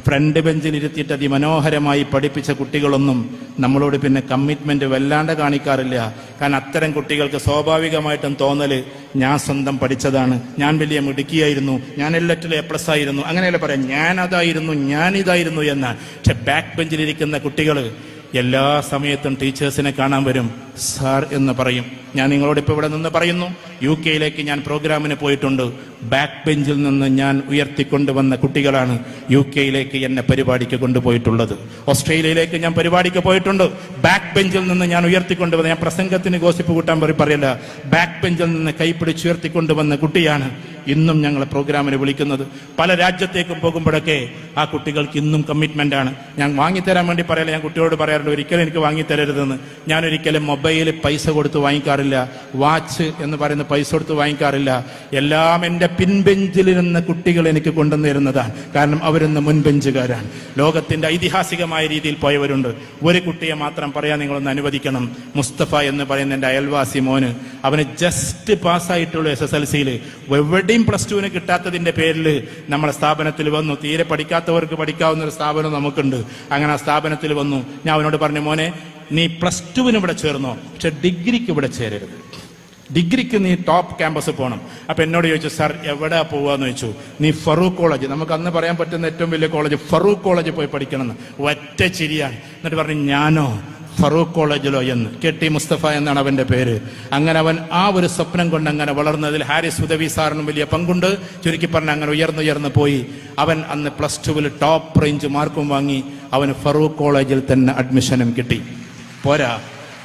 Front ബെഞ്ചിൽ ഇരുത്തിയിട്ട് അതിമനോഹരമായി പഠിപ്പിച്ച കുട്ടികളൊന്നും നമ്മളോട് പിന്നെ കമ്മിറ്റ്മെന്റ് വല്ലാണ്ട് കാണിക്കാറില്ല. കാരണം അത്തരം കുട്ടികൾക്ക് സ്വാഭാവികമായിട്ടും തോന്നല് ഞാൻ സ്വന്തം പഠിച്ചതാണ്, ഞാൻ വലിയ മിടുക്കിയായിരുന്നു, ഞാൻ എല്ലാറ്റിലും A+ ആയിരുന്നു, അങ്ങനെയല്ല പറയാം, ഞാൻ അതായിരുന്നു, ഞാൻ ഇതായിരുന്നു എന്നാണ്. പക്ഷെ ബാക്ക് ബെഞ്ചിലിരിക്കുന്ന കുട്ടികൾ എല്ലാ സമയത്തും ടീച്ചേഴ്സിനെ കാണാൻ വരും, സാർ എന്ന് പറയും. ഞാൻ നിങ്ങളോട് ഇപ്പോൾ ഇവിടെ നിന്ന് പറയുന്നു, UK ഞാൻ പ്രോഗ്രാമിന് പോയിട്ടുണ്ട്. ബാക്ക് ബെഞ്ചിൽ നിന്ന് ഞാൻ ഉയർത്തിക്കൊണ്ടുവന്ന കുട്ടികളാണ് UK എന്നെ പരിപാടിക്ക് കൊണ്ടുപോയിട്ടുള്ളത്. ഓസ്ട്രേലിയയിലേക്ക് ഞാൻ പരിപാടിക്ക് പോയിട്ടുണ്ട്. ബാക്ക് ബെഞ്ചിൽ നിന്ന് ഞാൻ ഉയർത്തിക്കൊണ്ടുവന്ന, ഞാൻ പ്രസംഗത്തിന് ഗോസിപ്പ് കൂട്ടാൻ പറയല്ല, ബാക്ക് ബെഞ്ചിൽ നിന്ന് കൈപ്പിടിച്ച് ഉയർത്തിക്കൊണ്ടുവന്ന കുട്ടിയാണ് ഇന്നും ഞങ്ങളെ പ്രോഗ്രാമിന് വിളിക്കുന്നത്. പല രാജ്യത്തേക്കും പോകുമ്പോഴൊക്കെ ആ കുട്ടികൾക്ക് ഇന്നും കമ്മിറ്റ്മെന്റ് ആണ്. ഞാൻ വാങ്ങിത്തരാൻ വേണ്ടി പറയല, ഞാൻ കുട്ടിയോട് പറയാറുണ്ട്, ഒരിക്കലും എനിക്ക് വാങ്ങിത്തരരുതെന്ന്. ഞാൻ ഒരിക്കലും മൊബൈൽ പൈസ കൊടുത്ത് വാങ്ങിക്കാറില്ല, വാച്ച് എന്ന് പറയുന്ന പൈസ കൊടുത്ത് വാങ്ങിക്കാറില്ല. എല്ലാം എൻ്റെ പിൻബെഞ്ചിലിരുന്ന കുട്ടികൾ എനിക്ക് കൊണ്ടുവന്നിരുന്നതാണ്. കാരണം അവരിന്ന് മുൻബെഞ്ചുകാരാണ്. ലോകത്തിന്റെ ഐതിഹാസികമായ രീതിയിൽ പോയവരുണ്ട്. ഒരു കുട്ടിയെ മാത്രം പറയാൻ നിങ്ങളൊന്ന് അനുവദിക്കണം. മുസ്തഫ എന്ന് പറയുന്ന എൻ്റെ അയൽവാസി മോന്, അവന് ജസ്റ്റ് പാസ്സായിട്ടുള്ളൂ SSLC-യിൽ. എവിടെയും +2 കിട്ടാത്തതിന്റെ പേരിൽ നമ്മുടെ സ്ഥാപനത്തിൽ വന്നു. തീരെ പഠിക്കാത്തവർക്ക് പഠിക്കാവുന്ന ഒരു സ്ഥാപനം നമുക്കുണ്ട്. അങ്ങനെ ആ സ്ഥാപനത്തിൽ വന്നു. ഞാൻ അവനോട് പറഞ്ഞു, മോനെ നീ +2 ഇവിടെ ചേർന്നോ, പക്ഷെ ഡിഗ്രിക്ക് ഇവിടെ ചേരരുത്, ഡിഗ്രിക്ക് നീ ടോപ്പ് ക്യാമ്പസ് പോകണം. അപ്പൊ എന്നോട് ചോദിച്ചു, സാർ എവിടെ പോവാന്ന് ചോദിച്ചു. നീ ഫറൂഖ് കോളേജ്, നമുക്ക് അന്ന് പറയാൻ പറ്റുന്ന ഏറ്റവും വലിയ കോളേജ്, ഫറൂഖ് കോളേജ് പോയി പഠിക്കണമെന്ന്. ഒറ്റ ചിരിയാണ്. എന്നിട്ട് പറഞ്ഞു, ഞാനോ ഫറൂഖ് കോളേജിലോ എന്ന്. KT മുസ്തഫ എന്നാണ് അവന്റെ പേര്. അങ്ങനെ അവൻ ആ ഒരു സ്വപ്നം കൊണ്ട് അങ്ങനെ വളർന്നതിൽ ഹാരിസ് ഉദവി സാറിനും വലിയ പങ്കുണ്ട്. ചുരുക്കി പറഞ്ഞ അങ്ങനെ ഉയർന്നുയർന്ന് പോയി. അവൻ അന്ന് +2 ടോപ്പ് റേഞ്ച് മാർക്കും വാങ്ങി. അവന് ഫറൂഖ് കോളേജിൽ തന്നെ അഡ്മിഷനും കിട്ടി. പോരാ,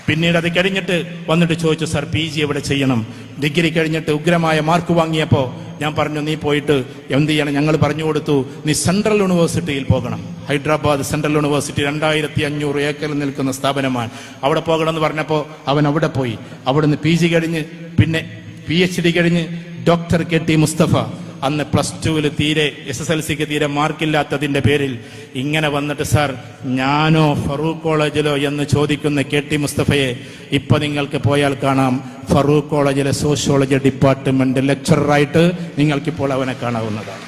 പിന്നീട് അത് കഴിഞ്ഞിട്ട് വന്നിട്ട് ചോദിച്ചു, സാർ PG എവിടെ ചെയ്യണം? ഡിഗ്രി കഴിഞ്ഞിട്ട് ഉഗ്രമായ മാർക്ക് വാങ്ങിയപ്പോൾ ഞാൻ പറഞ്ഞു, നീ പോയിട്ട് എന്ത് ചെയ്യണം? ഞങ്ങൾ പറഞ്ഞു കൊടുത്തു, നീ സെൻട്രൽ യൂണിവേഴ്സിറ്റിയിൽ പോകണം. ഹൈദരാബാദ് സെൻട്രൽ യൂണിവേഴ്സിറ്റി 2500 ഏക്കറിൽ നിൽക്കുന്ന സ്ഥാപനമാണ്. അവിടെ പോകണം എന്ന് പറഞ്ഞപ്പോൾ അവൻ അവിടെ പോയി. അവിടുന്ന് PG കഴിഞ്ഞ് പിന്നെ PhD കഴിഞ്ഞ് ഡോക്ടർ KT മുസ്തഫ. അന്ന് +2 തീരെ SSLC-ക്ക് തീരെ മാർക്കില്ലാത്തതിന്റെ പേരിൽ ഇങ്ങനെ വന്നിട്ട്, സാർ ഞാനോ ഫറൂഖ് കോളേജിലോ എന്ന് ചോദിക്കുന്ന KT മുസ്തഫയെ ഇപ്പൊ നിങ്ങൾക്ക് പോയാൽ കാണാം, ഫറൂഖ് കോളേജിലെ സോഷ്യോളജി ഡിപ്പാർട്ട്മെന്റ് ലെക്ചറായിട്ട് നിങ്ങൾക്കിപ്പോൾ അവനെ കാണാവുന്നതാണ്.